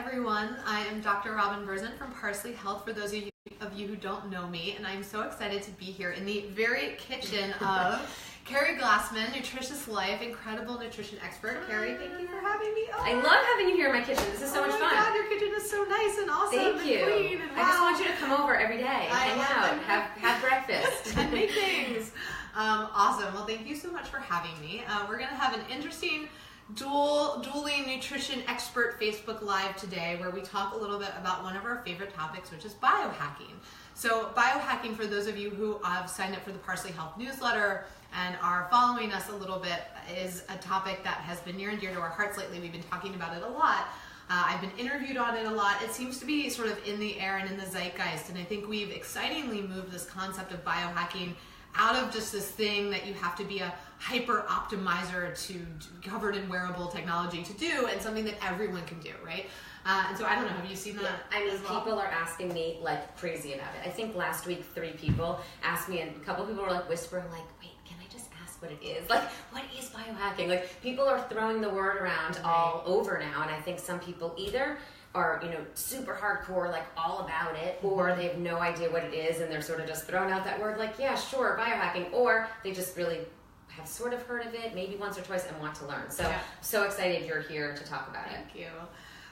everyone. I am Dr. Robin Berzin from Parsley Health, for those of you who don't know me, and I'm so excited to be here in the very kitchen of Keri Glassman, Nutritious Life, incredible nutrition expert. Keri, thank you for having me. I love having you here in my kitchen. This is so much fun. Oh my God, your kitchen is so nice and awesome. Thank you. Clean and wow. I just want you to come over every day, hang out, have breakfast, and make things. Awesome. Well, thank you so much for having me. We're going to have an interesting dueling nutrition expert Facebook Live today, where we talk a little bit about one of our favorite topics, which is biohacking. So biohacking, for those of you who have signed up for the Parsley Health newsletter and are following us a little bit, is a topic that has been near and dear to our hearts lately. We've been talking about it a lot. I've been interviewed on it a lot. It seems to be sort of in the air and in the zeitgeist, and I think we've excitingly moved this concept of biohacking out of just this thing that you have to be a hyper optimizer to covered in wearable technology to do, and something that everyone can do, right? And so I don't know, have you seen that? Yeah, I mean, people are asking me like crazy about it. I think last week 3 people asked me, and a couple people were like whispering, like, wait, can I just ask what it is? Like, what is biohacking? Like, people are throwing the word around all over now, and I think some people either are, super hardcore, like all about it, or they have no idea what it is, and they're sort of just throwing out that word like, yeah, sure, biohacking, or they just really have sort of heard of it, maybe once or twice, and want to learn. So, so excited you're here to talk about it. Thank you.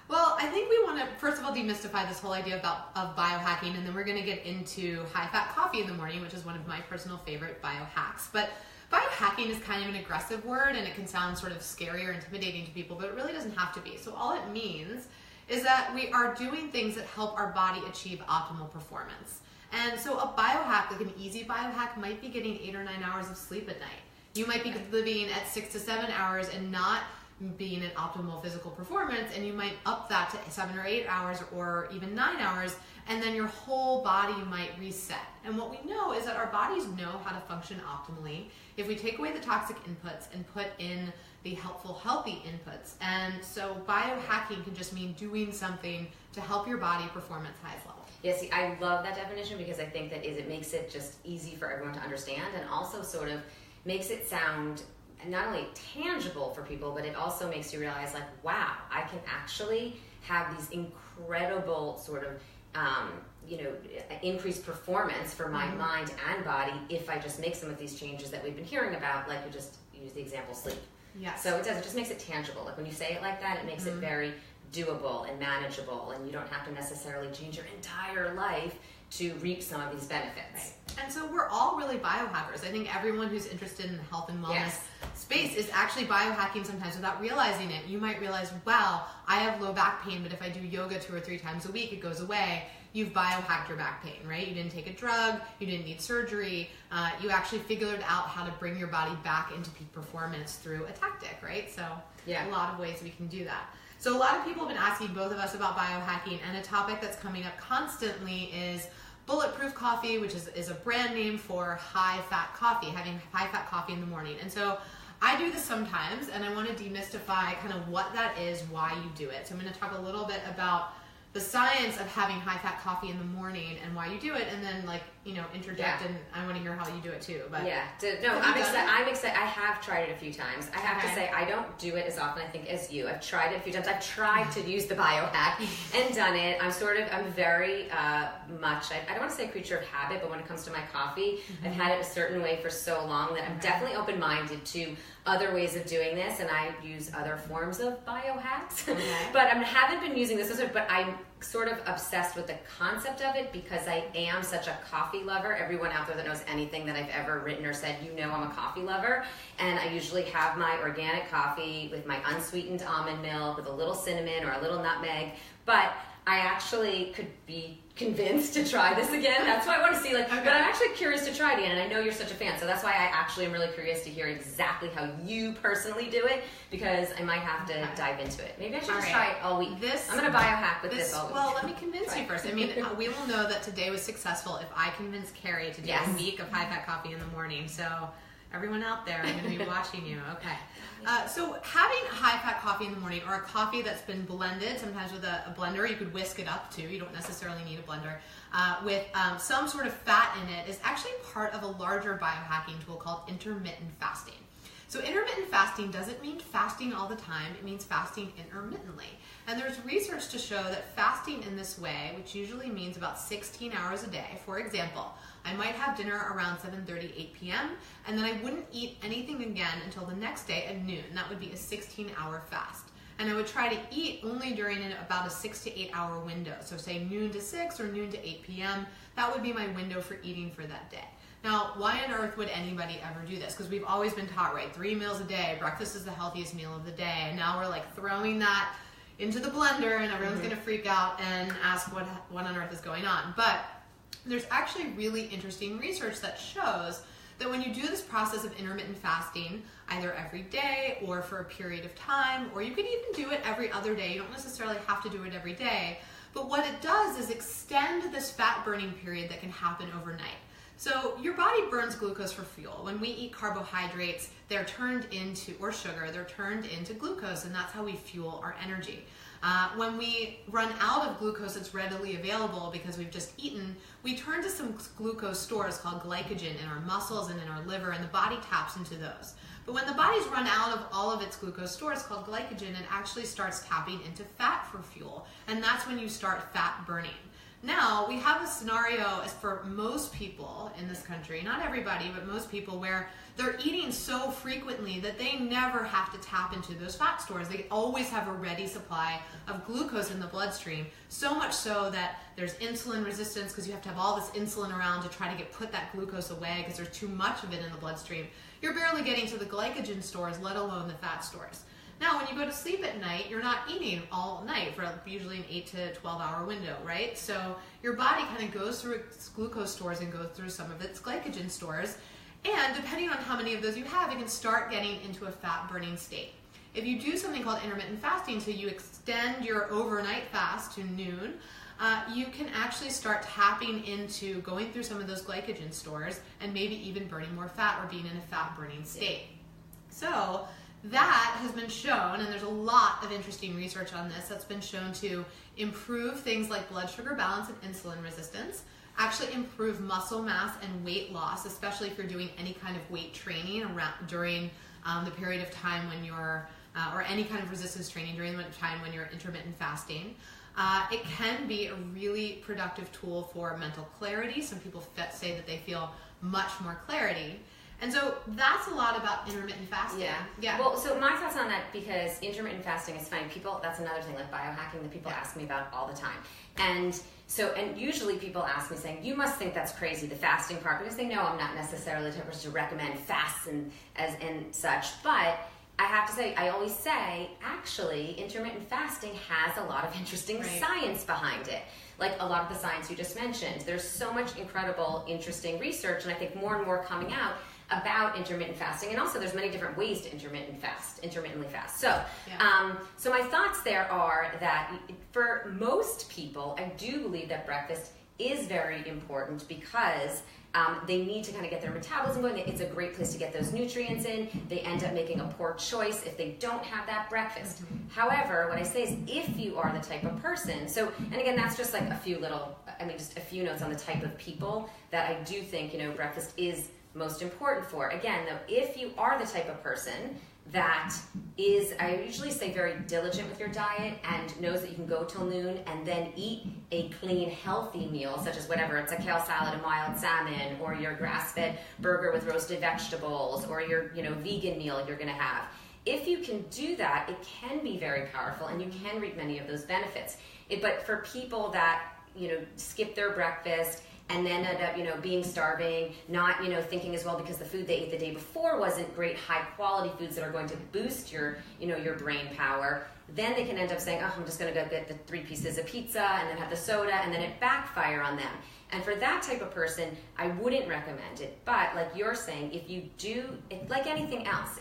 Well, I think we want to, first of all, demystify this whole idea of biohacking, and then we're going to get into high-fat coffee in the morning, which is one of my personal favorite biohacks. But biohacking is kind of an aggressive word, and it can sound sort of scary or intimidating to people, but it really doesn't have to be. So all it means is that we are doing things that help our body achieve optimal performance. And so a biohack, like an easy biohack, might be getting 8 or 9 hours of sleep at night. You might be living at 6 to 7 hours and not being in optimal physical performance, and you might up that to 7 or 8 hours or even 9 hours, and then your whole body might reset. And what we know is that our bodies know how to function optimally if we take away the toxic inputs and put in the helpful, healthy inputs. And so biohacking can just mean doing something to help your body perform at its highest level. Yeah, see, I love that definition, because I think that it makes it just easy for everyone to understand, and also sort of makes it sound not only tangible for people, but it also makes you realize, like, wow, I can actually have these incredible sort of increased performance for my mind and body if I just make some of these changes that we've been hearing about, like you just used the example, sleep. Yes. So it just makes it tangible. Like when you say it like that, it makes it very doable and manageable, and you don't have to necessarily change your entire life to reap some of these benefits. Right. And so we're all really biohackers. I think everyone who's interested in the health and wellness space is actually biohacking sometimes without realizing it. You might realize, wow, I have low back pain, but if I do yoga 2 or 3 times a week, it goes away. You've biohacked your back pain, right? You didn't take a drug, you didn't need surgery, you actually figured out how to bring your body back into peak performance through a tactic, right? So a lot of ways we can do that. So a lot of people have been asking both of us about biohacking, and a topic that's coming up constantly is bulletproof coffee, which is a brand name for high-fat coffee, having high-fat coffee in the morning. And so I do this sometimes, and I want to demystify kind of what that is, why you do it. So I'm going to talk a little bit about the science of having high-fat coffee in the morning and why you do it, and then interject, and I want to hear how you do it too. But I'm excited. I have tried it a I have to say, I don't do it as often, I think, as you. I've tried it a few times. I've tried to use the biohack and done it. I'm very much, I don't want to say a creature of habit, but when it comes to my coffee, I've had it a certain way for so long that I'm definitely open-minded to other ways of doing this, and I use other forms of biohacks. But I haven't been using this, but I'm sort of obsessed with the concept of it because I am such a coffee lover. Everyone out there that knows anything that I've ever written or said, I'm a coffee lover. And I usually have my organic coffee with my unsweetened almond milk with a little cinnamon or a little nutmeg. But I actually could be convinced to try this again. That's why I want to see, but I'm actually curious to try it again, and I know you're such a fan, so that's why I actually am really curious to hear exactly how you personally do it, because I might have to dive into it. Maybe I should just try it all week. I'm going to biohack with this all week. Well, let me convince you first. I mean, we will know that today was successful if I convince Keri to do a week of high-fat coffee in the morning, so everyone out there, I'm going to be watching you. Okay. So having high-fat coffee in the morning, or a coffee that's been blended, sometimes with a blender, you could whisk it up too, you don't necessarily need a blender, with some sort of fat in it, is actually part of a larger biohacking tool called intermittent fasting. So intermittent fasting doesn't mean fasting all the time. It means fasting intermittently. And there's research to show that fasting in this way, which usually means about 16 hours a day, for example, I might have dinner around 7:30, 8 p.m., and then I wouldn't eat anything again until the next day at noon. That would be a 16-hour fast. And I would try to eat only during about a 6 to 8 hour window. So say noon to 6 or noon to 8 p.m. That would be my window for eating for that day. Now, why on earth would anybody ever do this? Because we've always been taught, right, 3 meals a day, breakfast is the healthiest meal of the day, and now we're like throwing that into the blender and everyone's going to freak out and ask what on earth is going on. But there's actually really interesting research that shows that when you do this process of intermittent fasting, either every day or for a period of time, or you could even do it every other day, you don't necessarily have to do it every day, but what it does is extend this fat burning period that can happen overnight. So your body burns glucose for fuel. When we eat carbohydrates, they're turned into, or sugar, they're turned into glucose, and that's how we fuel our energy. When we run out of glucose that's readily available because we've just eaten, we turn to some glucose stores called glycogen in our muscles and in our liver, and the body taps into those. But when the body's run out of all of its glucose stores called glycogen, it actually starts tapping into fat for fuel, and that's when you start fat burning. Now, we have a scenario as for most people in this country, not everybody, but most people, where they're eating so frequently that they never have to tap into those fat stores. They always have a ready supply of glucose in the bloodstream, so much so that there's insulin resistance because you have to have all this insulin around to try to put that glucose away because there's too much of it in the bloodstream. You're barely getting to the glycogen stores, let alone the fat stores. Now, when you go to sleep at night, you're not eating all night for usually an 8 to 12 hour window, right? So your body kind of goes through its glucose stores and goes through some of its glycogen stores. And depending on how many of those you have, it can start getting into a fat burning state. If you do something called intermittent fasting, so you extend your overnight fast to noon, you can actually start tapping into going through some of those glycogen stores and maybe even burning more fat or being in a fat burning state. So that has been shown, and there's a lot of interesting research on this that's been shown to improve things like blood sugar balance and insulin resistance, actually improve muscle mass and weight loss, especially if you're doing any kind of weight training during the period of time when you're, or any kind of resistance training during the time when you're intermittent fasting. It can be a really productive tool for mental clarity. Some people say that they feel much more clarity. And so that's a lot about intermittent fasting. Yeah. Well, so my thoughts on that, because intermittent fasting is funny. People, that's another thing like biohacking that people ask me about all the time. And usually people ask me saying, you must think that's crazy, the fasting part, because they know I'm not necessarily the type of person to recommend fasts and such. But I have to say, I always say, actually, intermittent fasting has a lot of interesting science behind it. Like a lot of the science you just mentioned. There's so much incredible, interesting research, and I think more and more coming out about intermittent fasting, and also there's many different ways to intermittently fast. So, so my thoughts there are that for most people, I do believe that breakfast is very important because they need to kind of get their metabolism going. It's a great place to get those nutrients in. They end up making a poor choice if they don't have that breakfast. However, what I say is if you are the type of person, so, and again, that's just like just a few notes on the type of people that I do think, breakfast is most important for. Again, though, if you are the type of person that is, I usually say, very diligent with your diet and knows that you can go till noon and then eat a clean, healthy meal, such as whatever, it's a kale salad and mild salmon, or your grass-fed burger with roasted vegetables, or your vegan meal you're going to have. If you can do that, it can be very powerful and you can reap many of those benefits. But for people that skip their breakfast and then end up, being starving, not, thinking as well because the food they ate the day before wasn't great, high quality foods that are going to boost your, your brain power, then they can end up saying, I'm just going to go get the 3 pieces of pizza and then have the soda, and then it backfire on them. And for that type of person, I wouldn't recommend it. But like you're saying, if you do, like anything else,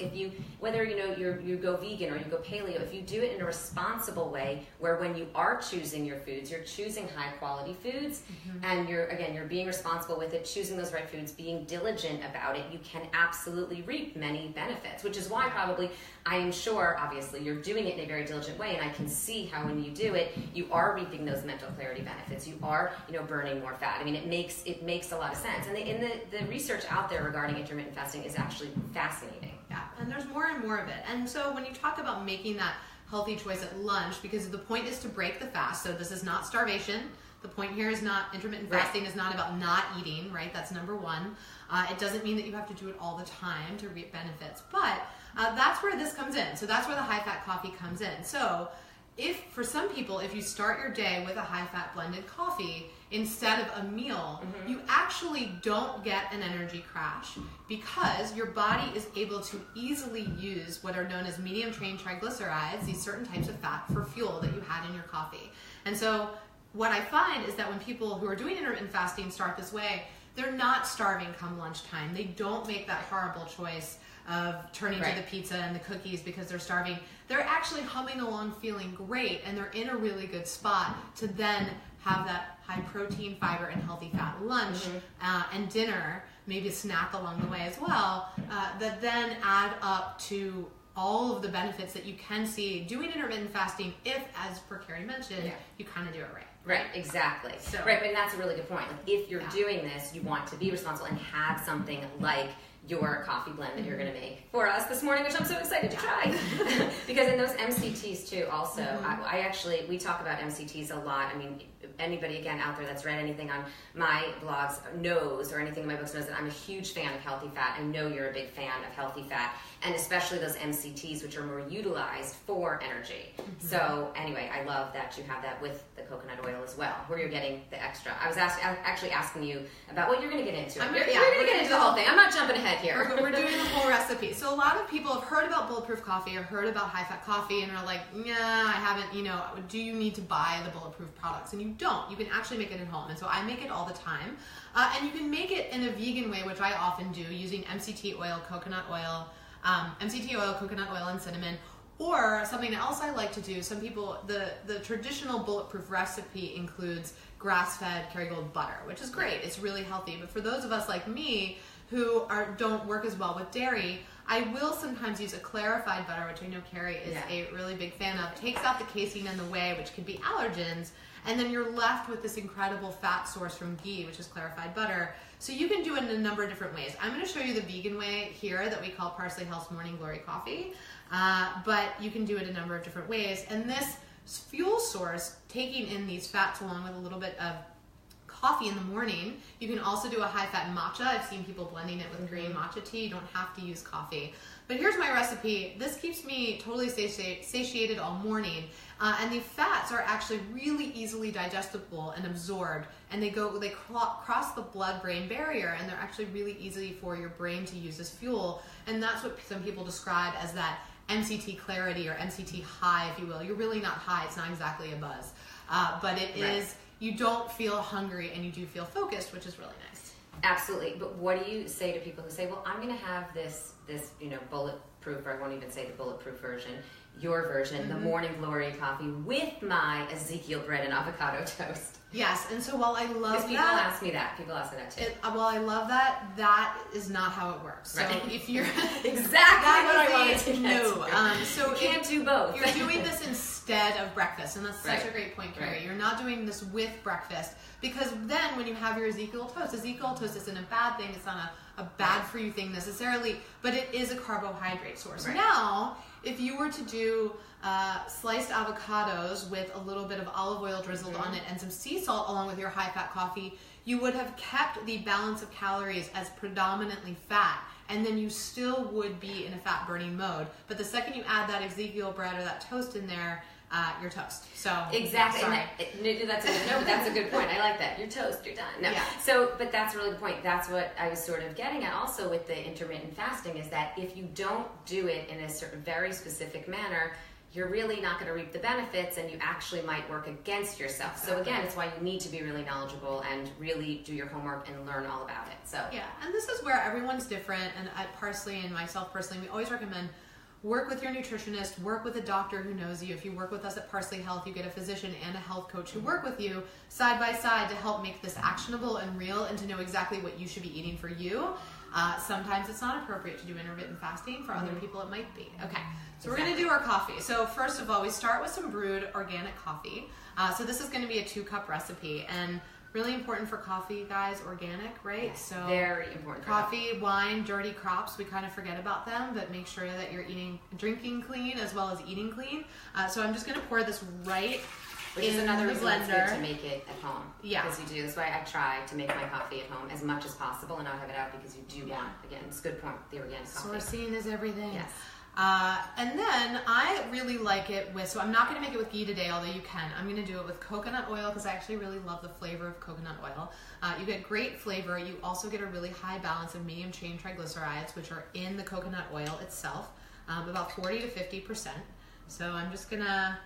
whether you go vegan or you go paleo, if you do it in a responsible way, where when you are choosing your foods, you're choosing high quality foods, and you're being responsible with it, choosing those right foods, being diligent about it, you can absolutely reap many benefits. Which is why probably I am sure, obviously, you're doing it in a very diligent way, and I can see how when you do it, you are reaping those mental clarity benefits. You are, burning more fat. I mean, it makes a lot of sense. And the research out there regarding intermittent fasting is actually fascinating. Yeah, And there's more and more of it. And so when you talk about making that healthy choice at lunch, because the point is to break the fast. So this is not starvation. The point here is not intermittent fasting is not about not eating, right? That's number one. It doesn't mean that you have to do it all the time to reap benefits, but that's where this comes in. So that's where the high-fat coffee comes in. So if for some people, if you start your day with a high-fat blended coffee instead of a meal, you actually don't get an energy crash because your body is able to easily use what are known as medium-chain triglycerides, these certain types of fat for fuel that you had in your coffee. And so what I find is that when people who are doing intermittent fasting start this way, they're not starving come lunchtime. They don't make that horrible choice of turning to the pizza and the cookies because they're starving. They're actually humming along feeling great, and they're in a really good spot to then have that high protein, fiber, and healthy fat lunch and dinner, maybe a snack along the way as well, that then add up to all of the benefits that you can see doing intermittent fasting if, as per Keri mentioned, you kind of do it right. Right, exactly. So, right, but that's a really good point. Like, if you're doing this, you want to be responsible and have something like your coffee blend that you're going to make for us this morning, which I'm so excited to try. Because in those MCTs too, also, we talk about MCTs a lot. I mean, anybody again out there that's read anything on my blogs knows, or anything in my books knows, that I'm a huge fan of healthy fat. I know you're a big fan of healthy fat, and especially those MCTs, which are more utilized for energy. So anyway, I love that you have that with the coconut oil as well, where you're getting the extra. I was actually asking you about what you're going to get into. You're going to get into the whole thing. I'm not jumping ahead here. We're doing the whole recipe. So a lot of people have heard about bulletproof coffee or heard about high-fat coffee and are like, yeah, I haven't, do you need to buy the bulletproof products? And you don't. You can actually make it at home. And so I make it all the time. And you can make it in a vegan way, which I often do, using MCT oil, coconut oil, and cinnamon. Or something else I like to do, some people, the traditional bulletproof recipe includes grass-fed Kerrygold butter, which is great. It's really healthy. But for those of us like me who don't work as well with dairy, I will sometimes use a clarified butter, which I know Keri is a really big fan of. Takes out the casein and the whey, which can be allergens, and then you're left with this incredible fat source from ghee, which is clarified butter. So you can do it in a number of different ways. I'm going to show you the vegan way here that we call Parsley Health's Morning Glory Coffee, but you can do it a number of different ways. And this fuel source, taking in these fats along with a little bit of coffee in the morning. You can also do a high-fat matcha. I've seen people blending it with green matcha tea. You don't have to use coffee. But here's my recipe. This keeps me totally satiated all morning. And the fats are actually really easily digestible and absorbed. And they cross the blood-brain barrier, and they're actually really easy for your brain to use as fuel. And that's what some people describe as that MCT clarity or MCT high, if you will. You're really not high. It's not exactly a buzz. But it is... You don't feel hungry and you do feel focused, which is really nice. Absolutely. But what do you say to people who say, well, I'm going to have this bulletproof, or I won't even say the bulletproof version, your version, the Morning Glory coffee with my Ezekiel bread and avocado toast. Yes, and so while I love that... People ask me that too. While I love that, that is not how it works. So if you're... exactly what I wanted to get to. So you can't do both. You're doing this instead of breakfast, and that's such a great point, Keri. You're not doing this with breakfast, because then when you have your Ezekiel toast isn't a bad thing. It's not a bad for you thing necessarily, but it is a carbohydrate source. Now, if you were to do sliced avocados with a little bit of olive oil drizzled on it and some sea salt along with your high-fat coffee, you would have kept the balance of calories as predominantly fat, and then you still would be in a fat-burning mode. But the second you add that Ezekiel bread or that toast in there, you're toast. So exactly. That's a good point. I like that. You're toast. You're done. No. Yeah. So, but that's really the point. That's what I was sort of getting at also with the intermittent fasting, is that if you don't do it in a certain very specific manner, you're really not going to reap the benefits, and you actually might work against yourself. Exactly. So again, it's why you need to be really knowledgeable and really do your homework and learn all about it. So yeah, and this is where everyone's different. And at Parsley and myself personally, we always recommend work with your nutritionist, work with a doctor who knows you. If you work with us at Parsley Health, you get a physician and a health coach who work with you side by side to help make this actionable and real, and to know exactly what you should be eating for you. Sometimes it's not appropriate to do intermittent fasting. For other people, it might be. Okay, so we're going to do our coffee. So first of all, we start with some brewed organic coffee. So this is going to be a 2-cup recipe, and Really important for coffee, guys, organic, right? Yes, so very important. Coffee, wine, dirty crops, we kind of forget about them, but make sure that you're drinking clean as well as eating clean. So I'm just going to pour this right Which is another reason it's good to make it at home. Yeah. Because you do. That's why I try to make my coffee at home as much as possible and not have it out, because you do want, again, it's a good point, the organic coffee. Sourcing is everything. Yes. And then I really like it with, so I'm not going to make it with ghee today, although you can. I'm going to do it with coconut oil because I actually really love the flavor of coconut oil. You get great flavor. You also get a really high balance of medium chain triglycerides, which are in the coconut oil itself, about 40 to 50%. So I'm just going to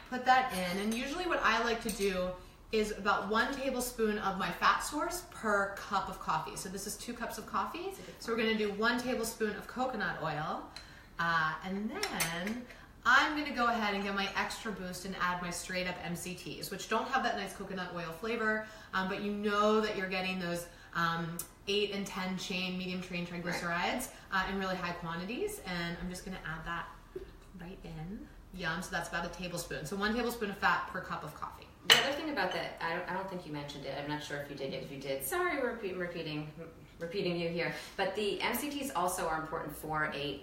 put that in. And usually what I like to do is about 1 tablespoon of my fat source per cup of coffee. So this is 2 cups of coffee. So we're going to do 1 tablespoon of coconut oil. And then I'm going to go ahead and get my extra boost and add my straight up MCTs, which don't have that nice coconut oil flavor, but you know that you're getting those 8 and 10 chain, medium chain triglycerides in really high quantities. And I'm just going to add that right in. Yum, so that's about a tablespoon. So 1 tablespoon of fat per cup of coffee. The other thing about that, I don't think you mentioned it. I'm not sure if you did. If you did, sorry, we're repeating you here. But the MCTs also are important for a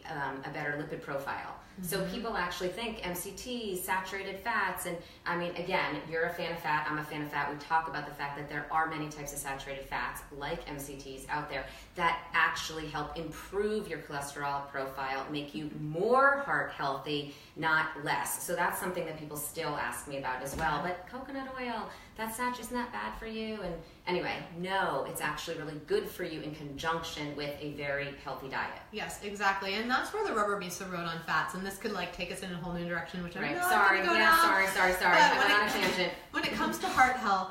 better lipid profile. Mm-hmm. So people actually think MCTs, saturated fats, and I mean, again, you're a fan of fat, I'm a fan of fat. We talk about the fact that there are many types of saturated fats, like MCTs, out there that actually help improve your cholesterol profile, make you more heart healthy, not less. So that's something that people still ask me about as well. But coconut oil, isn't that bad for you? And anyway, no, it's actually really good for you in conjunction with a very healthy diet. Yes, exactly. And that's where the rubber meets the road on fats. And this could like take us in a whole new direction, which right. I'm not sorry. going to go down. Sorry. I went on a tangent. When it comes to heart health,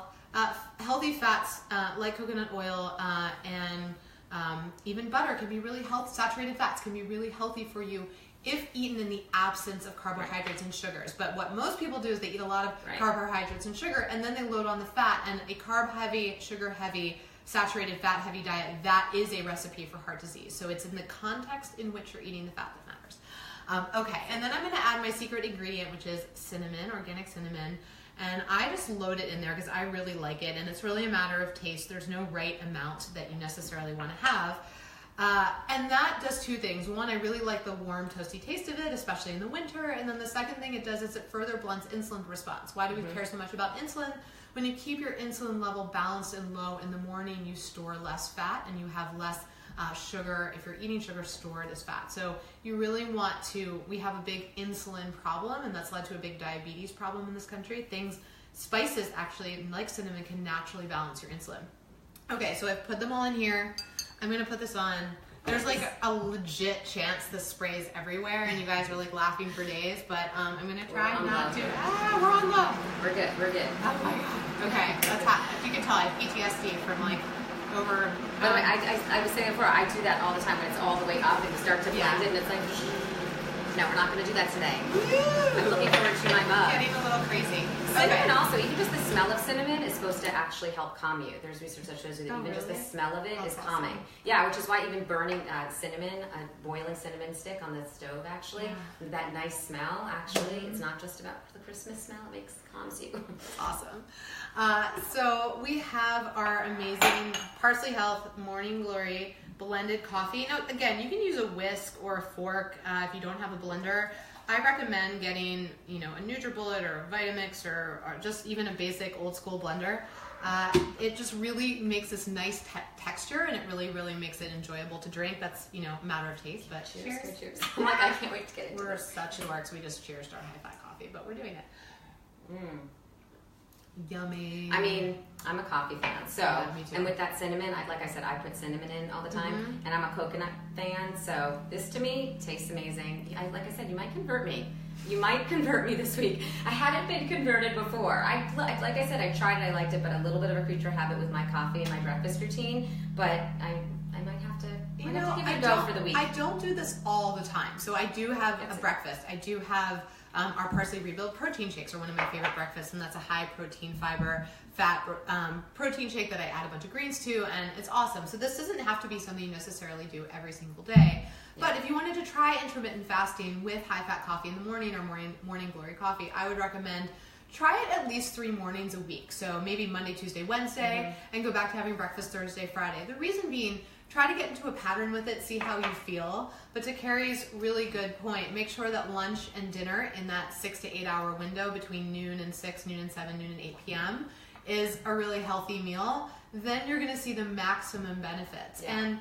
healthy fats like coconut oil and even butter can be really healthy. Saturated fats can be really healthy for you if eaten in the absence of carbohydrates and sugars. But what most people do is they eat a lot of carbohydrates and sugar, and then they load on the fat. And a carb-heavy, sugar-heavy, saturated fat-heavy diet, that is a recipe for heart disease. So it's in the context in which you're eating the fat that matters. Okay, and then I'm going to add my secret ingredient, which is cinnamon, organic cinnamon. And I just load it in there because I really like it, and it's really a matter of taste. There's no right amount that you necessarily want to have. And that does 2 things. One, I really like the warm, toasty taste of it, especially in the winter. And then the second thing it does is it further blunts insulin response. Why do we care so much about insulin? When you keep your insulin level balanced and low in the morning, you store less fat and you have less sugar, if you're eating sugar, stored as fat. So you really want to, we have a big insulin problem, and that's led to a big diabetes problem in this country. Spices actually, like cinnamon, can naturally balance your insulin. Okay, so I've put them all in here. I'm going to put this on. There's like a legit chance this sprays everywhere and you guys are like laughing for days, but I'm going to try not to. We're on love. We're good. Oh my God. Okay, that's hot. If you can tell, I have PTSD from like over. By the way, I was saying before, I do that all the time when it's all the way up and you start to blend it and it's like, no, we're not going to do that today. I'm looking forward to my mug. Getting a little crazy. Cinnamon also, even just the smell of cinnamon is supposed to actually help calm you. There's research that shows you that just the smell of it is calming. Yeah, which is why even burning cinnamon, boiling cinnamon stick on the stove actually, that nice smell actually, it's not just about the Christmas smell, it calms you. Awesome. So we have our amazing Parsley Health Morning Glory blended coffee. Now, again, you can use a whisk or a fork if you don't have a blender. I recommend getting, a NutriBullet or a Vitamix or just even a basic old school blender. It just really makes this nice texture, and it really, really makes it enjoyable to drink. That's, a matter of taste, but cheers. I'm like, I can't wait to get into We're such dorks. We just cheers to our high-fat coffee, but we're doing it. Yummy. I mean, I'm a coffee fan, so and with that cinnamon, like I said, I put cinnamon in all the time, and I'm a coconut fan. So this to me tastes amazing. Like I said, you might convert me. You might convert me this week. I hadn't been converted before. Like I said, I tried it, I liked it, but a little bit of a creature habit with my coffee and my breakfast routine. But I might have to. Give it a go for the week. I don't do this all the time, so I do have a breakfast. I do have. Our Parsley Rebuild protein shakes are one of my favorite breakfasts, and that's a high protein, fiber, fat protein shake that I add a bunch of greens to, and it's awesome. So this doesn't have to be something you necessarily do every single day. But if you wanted to try intermittent fasting with high-fat coffee in the morning or morning glory coffee, I would recommend try it at least 3 mornings a week. So maybe Monday, Tuesday, Wednesday, and go back to having breakfast Thursday, Friday. The reason being, try to get into a pattern with it, see how you feel. But to Keri's really good point, make sure that lunch and dinner in that 6 to 8 hour window between noon and 6, noon and 7, noon and 8 p.m. is a really healthy meal. Then you're going to see the maximum benefits. Yeah. And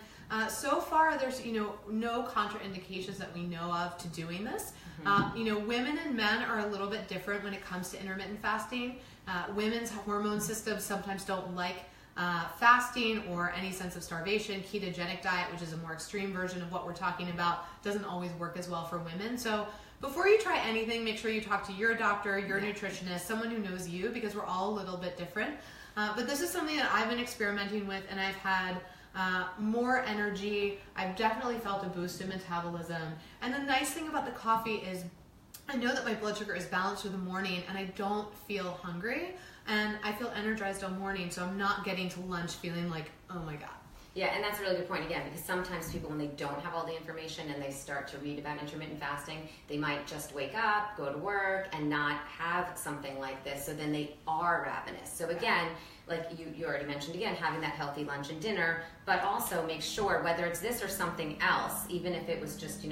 so far, there's no contraindications that we know of to doing this. Women and men are a little bit different when it comes to intermittent fasting. Women's hormone systems sometimes don't like fasting or any sense of starvation. Ketogenic diet, which is a more extreme version of what we're talking about, doesn't always work as well for women. So before you try anything, make sure you talk to your doctor, your nutritionist, someone who knows you, because we're all a little bit different. But this is something that I've been experimenting with, and I've had more energy. I've definitely felt a boost in metabolism. And the nice thing about the coffee is I know that my blood sugar is balanced through the morning and I don't feel hungry and I feel energized all morning, so I'm not getting to lunch feeling like, oh my God. Yeah, and that's a really good point again, because sometimes people, when they don't have all the information and they start to read about intermittent fasting, they might just wake up, go to work, and not have something like this, so then they are ravenous. So again, like you already mentioned again, having that healthy lunch and dinner, but also make sure, whether it's this or something else, even if it was just,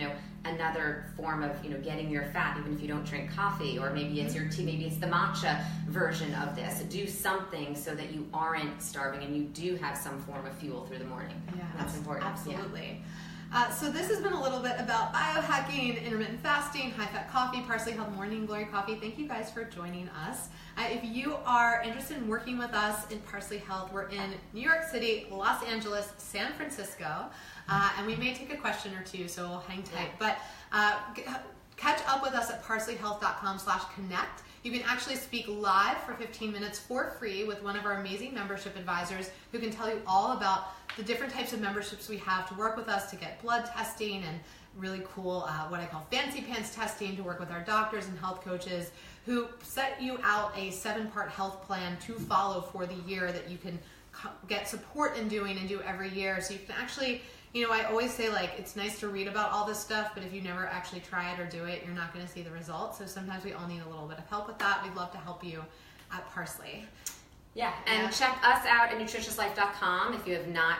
another form of, getting your fat, even if you don't drink coffee, or maybe it's your tea, maybe it's the matcha version of this. Do something so that you aren't starving and you do have some form of fuel through the morning. Yeah, that's important. Absolutely. Yeah. So this has been a little bit about biohacking, intermittent fasting, high-fat coffee, Parsley Health Morning Glory Coffee. Thank you guys for joining us. If you are interested in working with us in Parsley Health, we're in New York City, Los Angeles, San Francisco, and we may take a question or two, so we'll hang tight. But catch up with us at parsleyhealth.com/connect. You can actually speak live for 15 minutes for free with one of our amazing membership advisors who can tell you all about the different types of memberships we have to work with us to get blood testing and really cool, what I call fancy pants testing, to work with our doctors and health coaches who set you out a 7-part health plan to follow for the year that you can get support in doing and do every year. So you can actually, I always say, it's nice to read about all this stuff, but if you never actually try it or do it, you're not going to see the results. So sometimes we all need a little bit of help with that. We'd love to help you at Parsley. Yeah, and check us out at nutritiouslife.com if you have not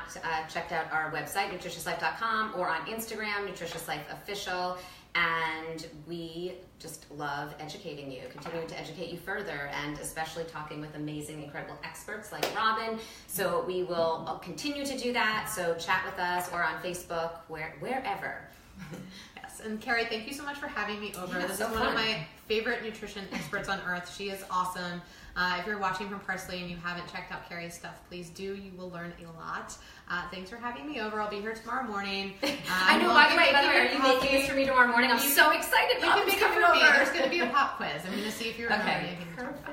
checked out our website, nutritiouslife.com, or on Instagram, Nutritious Life Official. And we just love educating you, continuing to educate you further, and especially talking with amazing, incredible experts like Robin. So we will continue to do that. So chat with us or on Facebook, wherever. Yes, and Keri, thank you so much for having me over. Yeah, this so is one of my favorite nutrition experts on earth. She is awesome. If you're watching from Parsley and you haven't checked out Keri's stuff, please do. You will learn a lot. Thanks for having me over. I'll be here tomorrow morning. I know. By the way, are you making this for me tomorrow morning? I'm so excited. You can make it for me. There's going to be a pop quiz. I'm going to see if you're okay. Perfect.